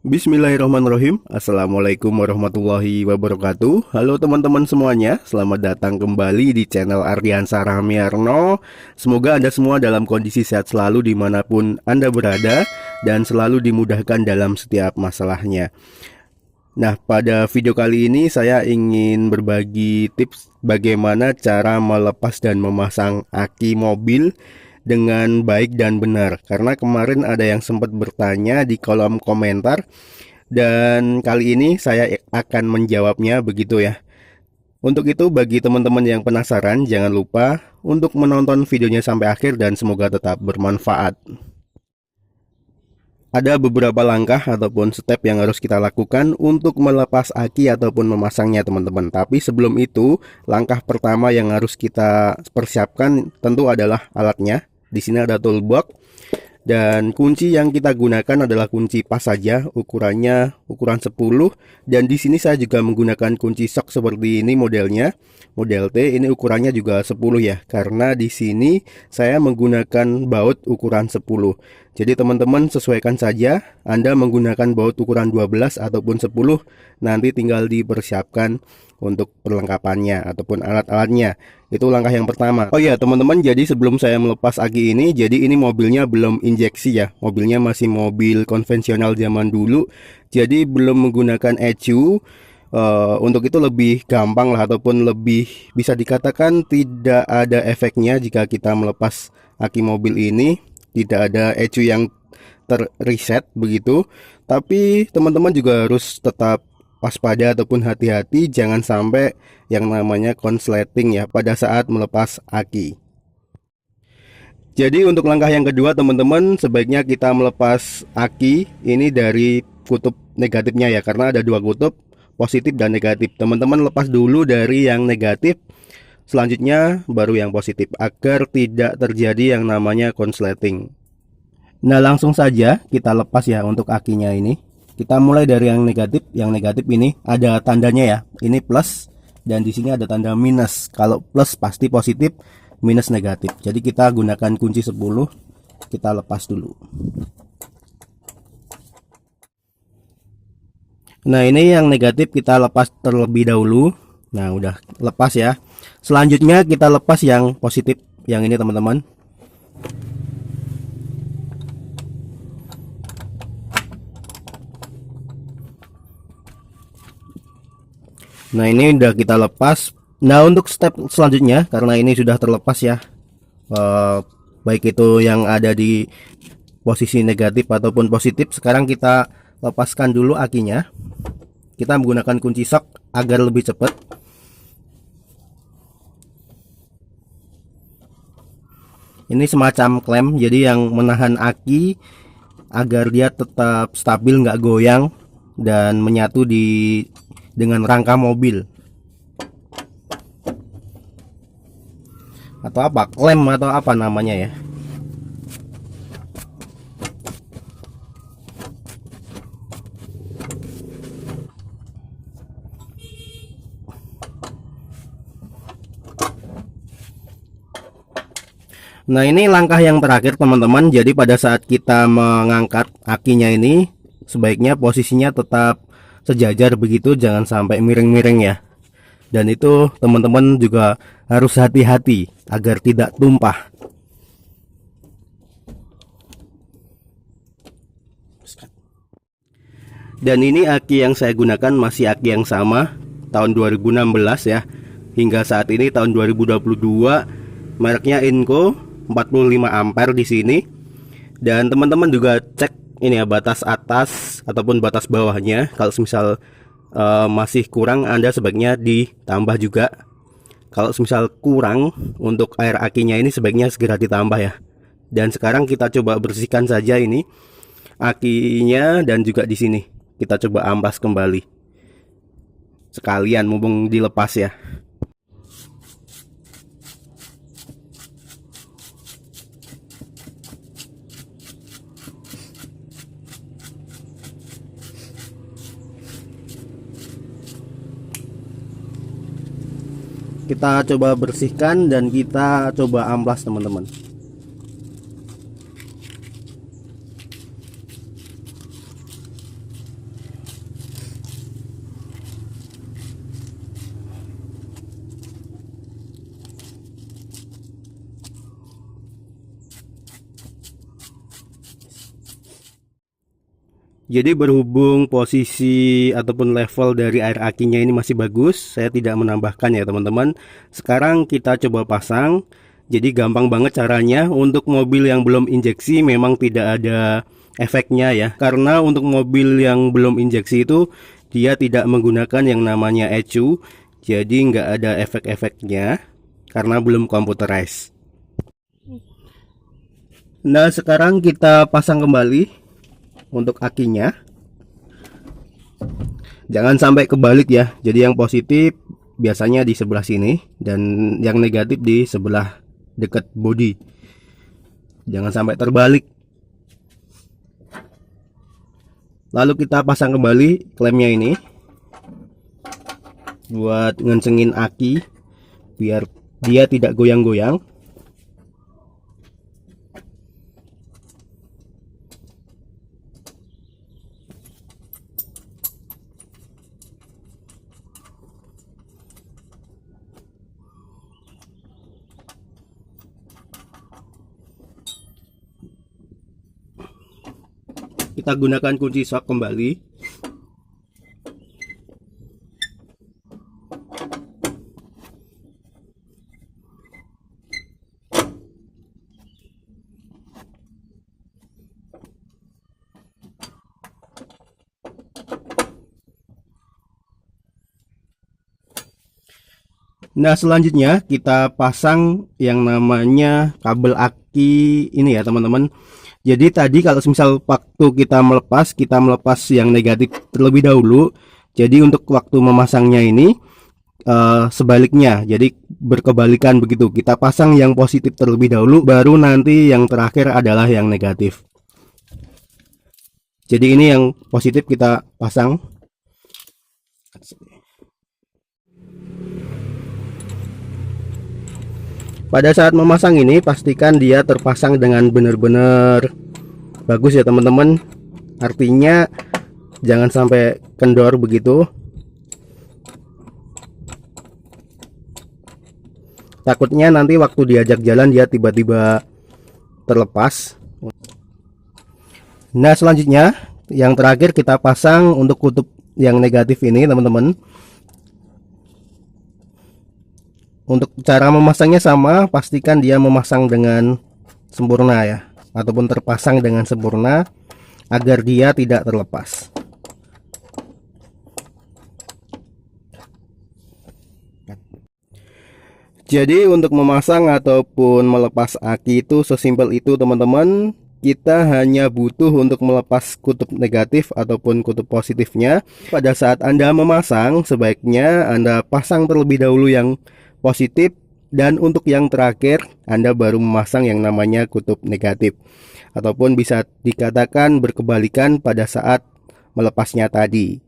Bismillahirrahmanirrahim. Assalamualaikum warahmatullahi wabarakatuh. Halo teman-teman semuanya, selamat datang kembali di channel Ardiansah Rahmiarno. Semoga Anda semua dalam kondisi sehat selalu dimanapun Anda berada dan selalu dimudahkan dalam setiap masalahnya. Nah, pada video kali ini saya ingin berbagi tips bagaimana cara melepas dan memasang aki mobil dengan baik dan benar. Karena kemarin ada yang sempat bertanya di kolom komentar dan kali ini saya akan menjawabnya begitu ya. Untuk itu bagi teman-teman yang penasaran jangan lupa untuk menonton videonya sampai akhir dan semoga tetap bermanfaat. Ada beberapa langkah ataupun step yang harus kita lakukan untuk melepas aki ataupun memasangnya teman-teman. Tapi sebelum itu, langkah pertama yang harus kita persiapkan tentu adalah alatnya. Di sini ada toolbox dan kunci yang kita gunakan adalah kunci pas saja, ukurannya ukuran 10 dan di sini saya juga menggunakan kunci sok seperti ini modelnya, model T. Ini ukurannya juga 10 ya, karena di sini saya menggunakan baut ukuran 10. Jadi teman-teman sesuaikan saja, Anda menggunakan baut ukuran 12 ataupun 10, nanti tinggal dipersiapkan untuk perlengkapannya ataupun alat-alatnya. Itu langkah yang pertama. Oh ya teman-teman, jadi sebelum saya melepas aki ini, jadi ini mobilnya belum injeksi ya. Mobilnya masih mobil konvensional zaman dulu. Jadi belum menggunakan ECU. Untuk itu lebih gampang lah ataupun lebih bisa dikatakan tidak ada efeknya jika kita melepas aki mobil ini. Tidak ada ECU yang terreset begitu. Tapi teman-teman juga harus tetap waspada ataupun hati-hati, jangan sampai yang namanya konsleting ya pada saat melepas aki. Jadi untuk langkah yang kedua teman-teman, sebaiknya kita melepas aki ini dari kutub negatifnya ya, karena ada dua kutub, positif dan negatif. Teman-teman lepas dulu dari yang negatif, selanjutnya baru yang positif agar tidak terjadi yang namanya konsleting. Nah langsung saja kita lepas ya untuk akinya ini. Kita mulai dari yang negatif. Yang negatif ini ada tandanya ya. Ini plus dan di sini ada tanda minus. Kalau plus pasti positif, minus negatif. Jadi kita gunakan kunci 10. Kita lepas dulu. Nah, ini yang negatif kita lepas terlebih dahulu. Nah, udah lepas ya. Selanjutnya kita lepas yang positif. Yang ini teman-teman. Nah ini udah kita lepas. Nah untuk step selanjutnya, karena ini sudah terlepas ya, baik itu yang ada di posisi negatif ataupun positif, sekarang kita lepaskan dulu akinya. Kita menggunakan kunci sok agar lebih cepat. Ini semacam klem, jadi yang menahan aki agar dia tetap stabil, nggak goyang dan menyatu dengan rangka mobil atau apa, klem atau apa namanya ya. Nah ini langkah yang terakhir teman-teman. Jadi pada saat kita mengangkat akinya ini, sebaiknya posisinya tetap sejajar begitu, jangan sampai miring-miring ya. Dan itu teman-teman juga harus hati-hati agar tidak tumpah. Dan ini aki yang saya gunakan masih aki yang sama tahun 2016 ya. Hingga saat ini tahun 2022, mereknya Inco 45 ampere di sini. Dan teman-teman juga cek ini ya, batas atas ataupun batas bawahnya. Kalau misal masih kurang, Anda sebaiknya ditambah juga. Kalau misal kurang untuk air akinya ini, sebaiknya segera ditambah ya. Dan sekarang kita coba bersihkan saja ini akinya dan juga di sini. Kita coba amplas kembali. Sekalian mumpung dilepas ya. Kita coba bersihkan dan kita coba amplas teman-teman. Jadi berhubung posisi ataupun level dari air akinya ini masih bagus, saya tidak menambahkan ya teman-teman. Sekarang kita coba pasang. Jadi gampang banget caranya. Untuk mobil yang belum injeksi memang tidak ada efeknya ya. Karena untuk mobil yang belum injeksi itu dia tidak menggunakan yang namanya ECU. Jadi nggak ada efek-efeknya karena belum computerized. Nah sekarang kita pasang kembali untuk akinya. Jangan sampai kebalik ya. Jadi yang positif biasanya di sebelah sini dan yang negatif di sebelah dekat bodi. Jangan sampai terbalik. Lalu kita pasang kembali klemnya ini buat ngencengin aki biar dia tidak goyang-goyang. Kita gunakan kunci shock kembali. Nah selanjutnya kita pasang yang namanya kabel aki ini ya teman-teman. Jadi tadi kalau misal waktu kita melepas yang negatif terlebih dahulu. Jadi untuk waktu memasangnya ini sebaliknya, jadi berkebalikan begitu. Kita pasang yang positif terlebih dahulu, baru nanti yang terakhir adalah yang negatif. Jadi ini yang positif kita pasang. Pada saat memasang ini pastikan dia terpasang dengan benar-benar bagus ya teman-teman. Artinya jangan sampai kendor begitu. Takutnya nanti waktu diajak jalan dia tiba-tiba terlepas. Nah selanjutnya yang terakhir kita pasang untuk kutub yang negatif ini teman-teman. Untuk cara memasangnya sama, pastikan dia memasang dengan sempurna ya, ataupun terpasang dengan sempurna agar dia tidak terlepas. Jadi untuk memasang ataupun melepas aki itu sesimpel itu teman-teman. Kita hanya butuh untuk melepas kutub negatif ataupun kutub positifnya. Pada saat Anda memasang, sebaiknya Anda pasang terlebih dahulu yang positif, dan untuk yang terakhir Anda baru memasang yang namanya kutub negatif, ataupun bisa dikatakan berkebalikan pada saat melepasnya tadi.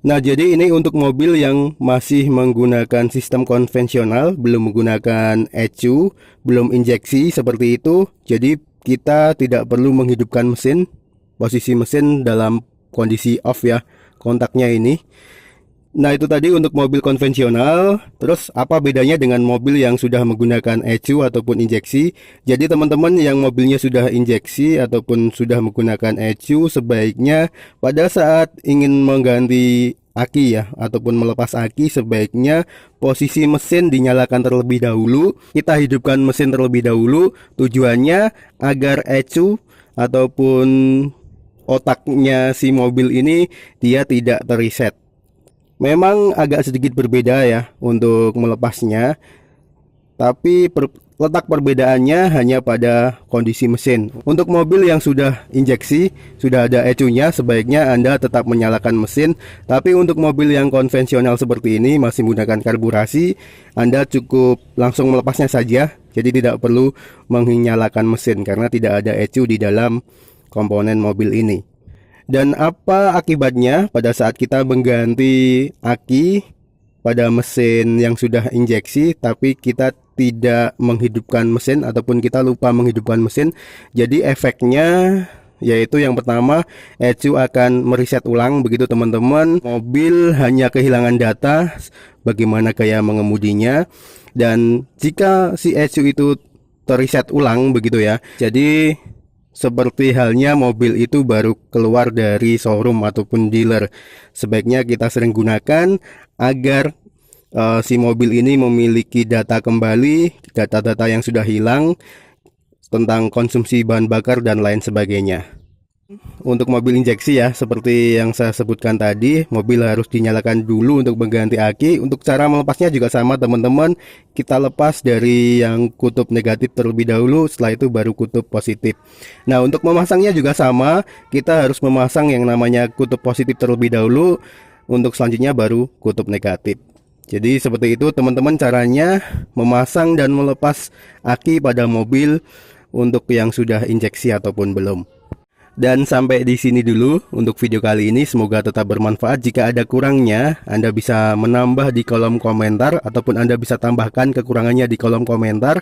Nah jadi ini untuk mobil yang masih menggunakan sistem konvensional, belum menggunakan ECU, belum injeksi seperti itu. Jadi kita tidak perlu menghidupkan mesin, posisi mesin dalam kondisi off ya, kontaknya ini. Nah itu tadi untuk mobil konvensional. Terus apa bedanya dengan mobil yang sudah menggunakan ECU ataupun injeksi? Jadi teman-teman yang mobilnya sudah injeksi ataupun sudah menggunakan ECU, sebaiknya pada saat ingin mengganti aki ya ataupun melepas aki, sebaiknya posisi mesin dinyalakan terlebih dahulu. Kita hidupkan mesin terlebih dahulu. Tujuannya agar ECU ataupun otaknya si mobil ini dia tidak terreset. Memang agak sedikit berbeda ya untuk melepasnya, tapi letak perbedaannya hanya pada kondisi mesin. Untuk mobil yang sudah injeksi, sudah ada ECU-nya, sebaiknya Anda tetap menyalakan mesin. Tapi untuk mobil yang konvensional seperti ini, masih menggunakan karburasi, Anda cukup langsung melepasnya saja. Jadi tidak perlu menyalakan mesin karena tidak ada ECU di dalam komponen mobil ini. Dan apa akibatnya pada saat kita mengganti aki pada mesin yang sudah injeksi, tapi kita tidak menghidupkan mesin ataupun kita lupa menghidupkan mesin? Jadi efeknya yaitu yang pertama, ECU akan mereset ulang begitu teman-teman. Mobil hanya kehilangan data bagaimana gaya mengemudinya. Dan jika si ECU itu terreset ulang begitu ya, jadi seperti halnya mobil itu baru keluar dari showroom ataupun dealer. Sebaiknya kita sering gunakan agar si mobil ini memiliki data kembali, data-data yang sudah hilang tentang konsumsi bahan bakar dan lain sebagainya. Untuk mobil injeksi ya, seperti yang saya sebutkan tadi, mobil harus dinyalakan dulu untuk mengganti aki. Untuk cara melepasnya juga sama teman-teman. Kita lepas dari yang kutub negatif terlebih dahulu, setelah itu baru kutub positif. Nah, untuk memasangnya juga sama. Kita harus memasang yang namanya kutub positif terlebih dahulu, untuk selanjutnya baru kutub negatif. Jadi seperti itu teman-teman caranya memasang dan melepas aki pada mobil untuk yang sudah injeksi ataupun belum. Dan sampai di sini dulu untuk video kali ini, semoga tetap bermanfaat. Jika ada kurangnya, Anda bisa menambah di kolom komentar ataupun Anda bisa tambahkan kekurangannya di kolom komentar.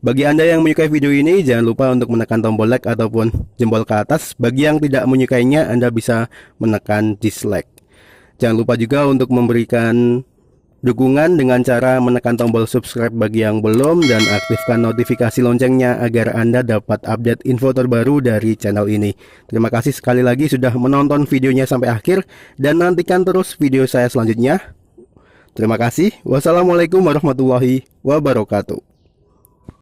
Bagi Anda yang menyukai video ini, jangan lupa untuk menekan tombol like ataupun jempol ke atas. Bagi yang tidak menyukainya, Anda bisa menekan dislike. Jangan lupa juga untuk memberikan dukungan dengan cara menekan tombol subscribe bagi yang belum dan aktifkan notifikasi loncengnya agar Anda dapat update info terbaru dari channel ini. Terima kasih sekali lagi sudah menonton videonya sampai akhir dan nantikan terus video saya selanjutnya. Terima kasih. Wassalamualaikum warahmatullahi wabarakatuh.